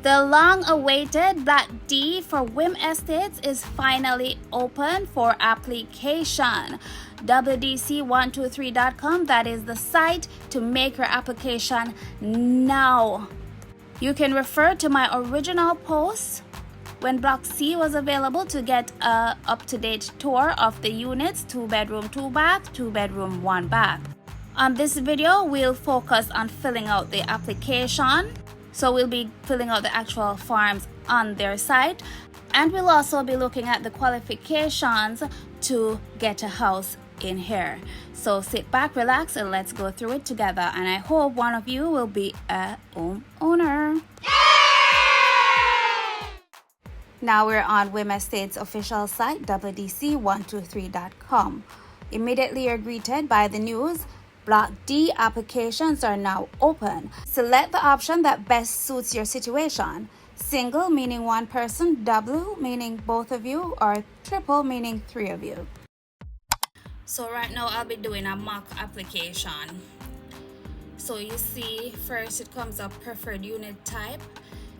The long-awaited Block D for Whim Estates is finally open for application. WDC123.com, that is the site to make your application now. You can refer to my original post when Block C was available to get a up-to-date tour of the units: 2-bedroom, 2-bath, 2-bedroom, 1-bath. On this video, we'll focus on filling out the application. So we'll be filling out the actual forms on their site, and we'll also be looking at the qualifications to get a house in here. So sit back, relax, and let's go through it together. And I hope one of you will be a homeowner. Now we're on Whim Estates' official site, WDC123.com. Immediately you're greeted by the news: Block D applications are now open. Select the option that best suits your situation. Single, meaning one person; double, meaning both of you; or triple, meaning 3 of you. So right now I'll be doing a mock application. So you see, first it comes up preferred unit type.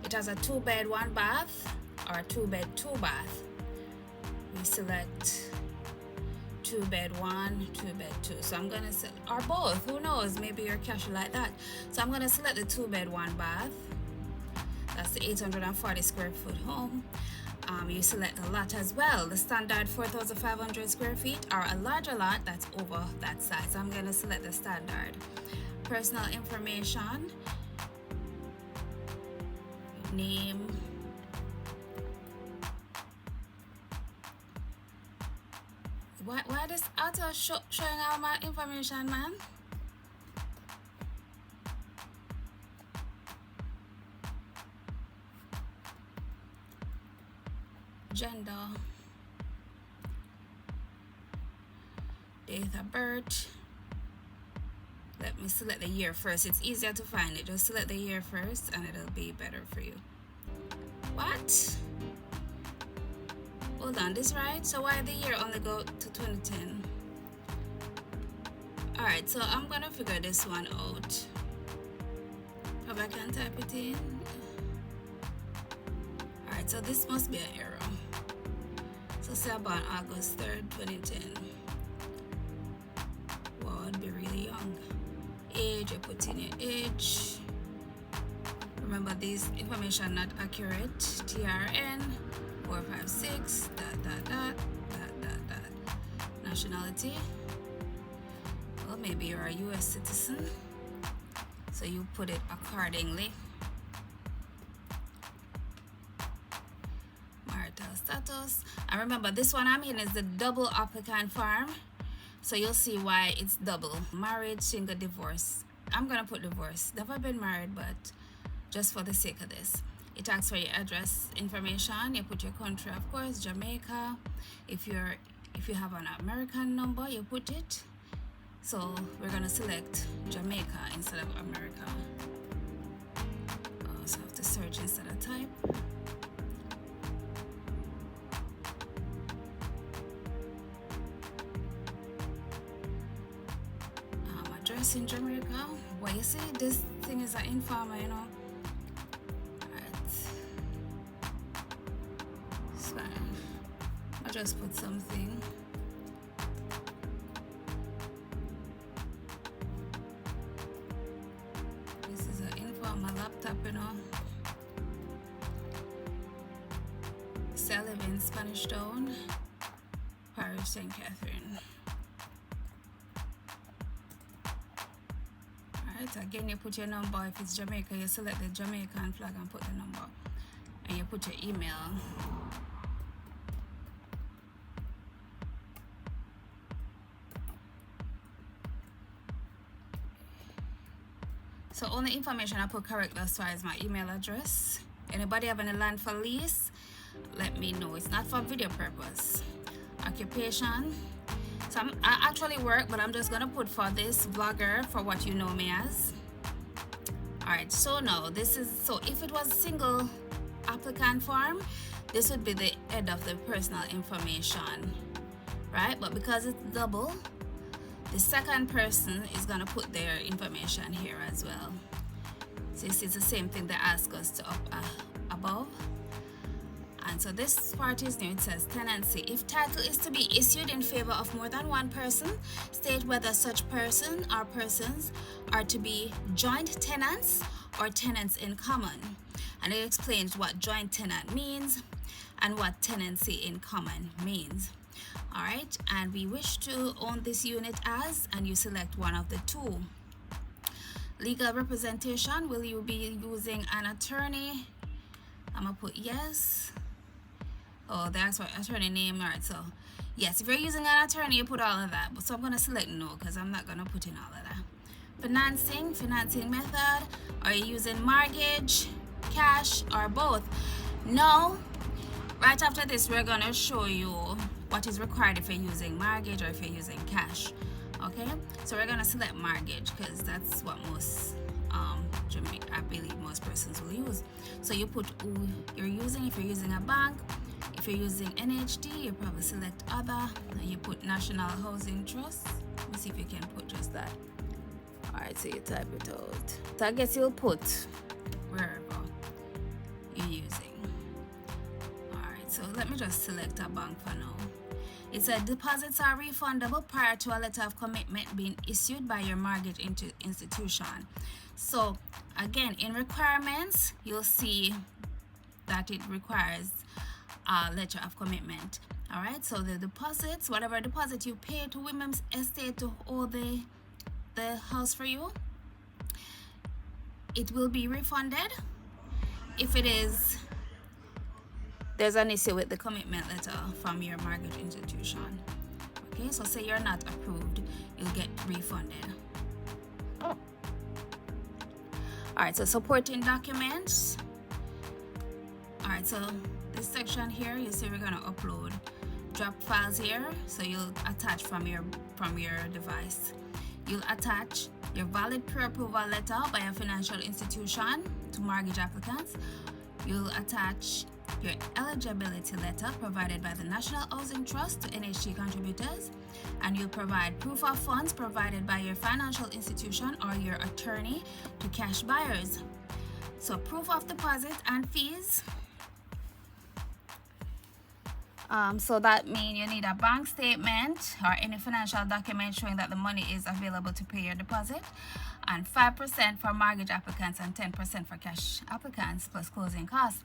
It has a 2-bed, 1-bath or 2-bed, 2-bath. We select 2-bed 1, 2-bed 2. So I'm gonna set, or both, who knows, maybe you're casual like that. So I'm gonna select the 2-bed 1-bath. That's the 840 square foot home. You select the lot as well, the standard 4,500 square feet, or a larger lot that's over that size. So I'm gonna select the standard. Personal information, name, Why this auto showing all my information, man? Gender, date of birth. Let me select the year first. It's easier to find it. Just select the year first and it'll be better for you. What? Hold on, this right? So why the year only go to 2010? Alright, so I'm gonna figure this one out. If I can type it in. Alright, so this must be an error. So say about August 3rd, 2010. Wow, I'd be really young. Age, you put in your age. Remember, these information not accurate. TRN 456 ... Nationality, well, maybe you're a US citizen, so you put it accordingly. Marital status, and remember this one I'm in is the double applicant form, so you'll see why it's double. Married, single, divorce. I'm gonna put divorce. Never been married, but just for the sake of this. It asks for your address information. You put your country, of course, Jamaica. If you have an American number, you put it. So we're gonna select Jamaica instead of America. So I have to search instead of type. Address in Jamaica. Well, you see, this thing is an informer, you know. I just put something. This is an info on my laptop, you know. I live in Spanish Town, Parish St. Catherine. Alright, again you put your number. If it's Jamaica, you select the Jamaican flag and put the number. And you put your email. So only information I put correct as far as my email address. Anybody have any land for lease? Let me know. It's not for video purpose. Occupation. So I actually work, but I'm just gonna put for this vlogger for what you know me as. Alright, so now this is, so if it was single applicant form, this would be the head of the personal information, right? But because it's double, the second person is gonna put their information here as well. So it's the same thing they ask us to above. And so this part is new. It says tenancy. If title is to be issued in favor of more than one person, state whether such person or persons are to be joint tenants or tenants in common. And it explains what joint tenant means and what tenancy in common means. All right, and we wish to own this unit as, and you select one of the two. Legal representation, will you be using an attorney? I'm gonna put yes. Oh, that's what attorney name. All right, so yes, if you're using an attorney, you put all of that. But so I'm gonna select no because I'm not gonna put in all of that. Financing method. Are you using mortgage, cash, or both? No. Right after this, we're gonna show you what is required if you're using mortgage or if you're using cash. Okay, so we're gonna select mortgage because that's what most I believe most persons will use. So you put who you're using. If you're using a bank, if you're using NHD, you probably select other, and you put National Housing Trust. Let me see if you can put just that. All right, so you type it out. So I guess you'll put wherever you're using. All right, so let me just select a bank for now. It said deposits are refundable prior to a letter of commitment being issued by your mortgage institution. So again, in requirements, you'll see that it requires a letter of commitment. All right, so the deposits, whatever deposit you pay to Whim Estate to hold the house for you, it will be refunded. If it is there's an issue with the commitment letter from your mortgage institution. Okay, so say you're not approved, you'll get refunded. All right, so supporting documents. All right, so this section here, you see we're gonna upload drop files here, so you'll attach from your device. You'll attach your valid pre-approval letter by a financial institution to mortgage applicants. You'll attach your eligibility letter provided by the National Housing Trust to NHT contributors, and you'll provide proof of funds provided by your financial institution or your attorney to cash buyers. So proof of deposit and fees. So that means you need a bank statement or any financial document showing that the money is available to pay your deposit, and 5% for mortgage applicants and 10% for cash applicants plus closing costs.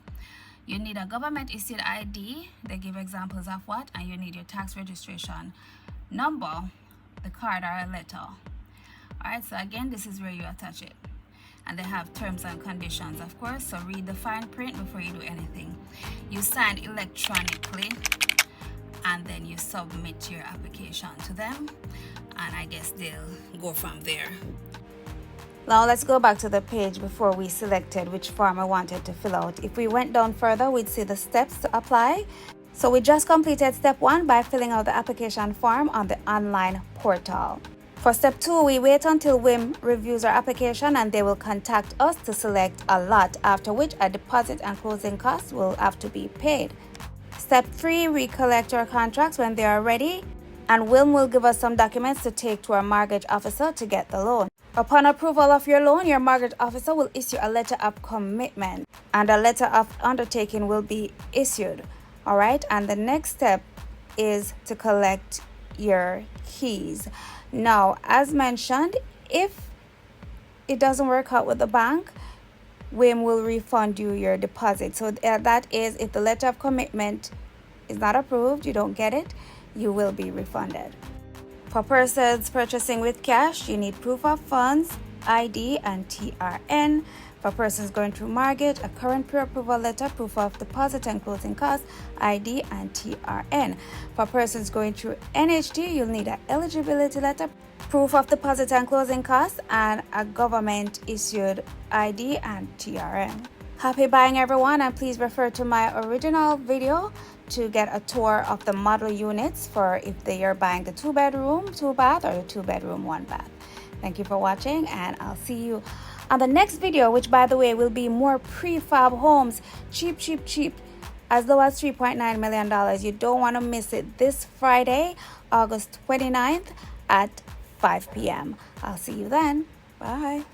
You need a government issued ID. They give examples of what, and you need your tax registration number, the card or a letter. All right, so again, this is where you attach it. And they have terms and conditions, of course, so read the fine print before you do anything. You sign electronically, and then you submit your application to them, and I guess they'll go from there. Now let's go back to the page before we selected which form I wanted to fill out. If we went down further, we'd see the steps to apply. So we just completed step 1 by filling out the application form on the online portal. For step 2, we wait until Whim reviews our application and they will contact us to select a lot, after which a deposit and closing costs will have to be paid. Step 3, we collect our contracts when they are ready, and Whim will give us some documents to take to our mortgage officer to get the loan. Upon approval of your loan, your mortgage officer will issue a letter of commitment and a letter of undertaking will be issued. All right, and the next step is to collect your keys. Now, as mentioned, if it doesn't work out with the bank, Whim will refund you your deposit. So that is, if the letter of commitment is not approved, you don't get it, you will be refunded. For persons purchasing with cash, you need proof of funds, I.D and TRN. For persons going through mortgage, a current pre-approval letter, proof of deposit and closing costs, I.D and TRN. For persons going through NHD, you'll need an eligibility letter, proof of deposit and closing costs, and a government issued I.D and TRN. Happy buying, everyone, and please refer to my original video to get a tour of the model units for if they are buying the 2-bedroom, 2-bath, or the 2-bedroom, 1-bath. Thank you for watching, and I'll see you on the next video, which, by the way, will be more prefab homes, cheap, as low as $3.9 million. You don't want to miss it this Friday, August 29th at 5 p.m. I'll see you then. Bye.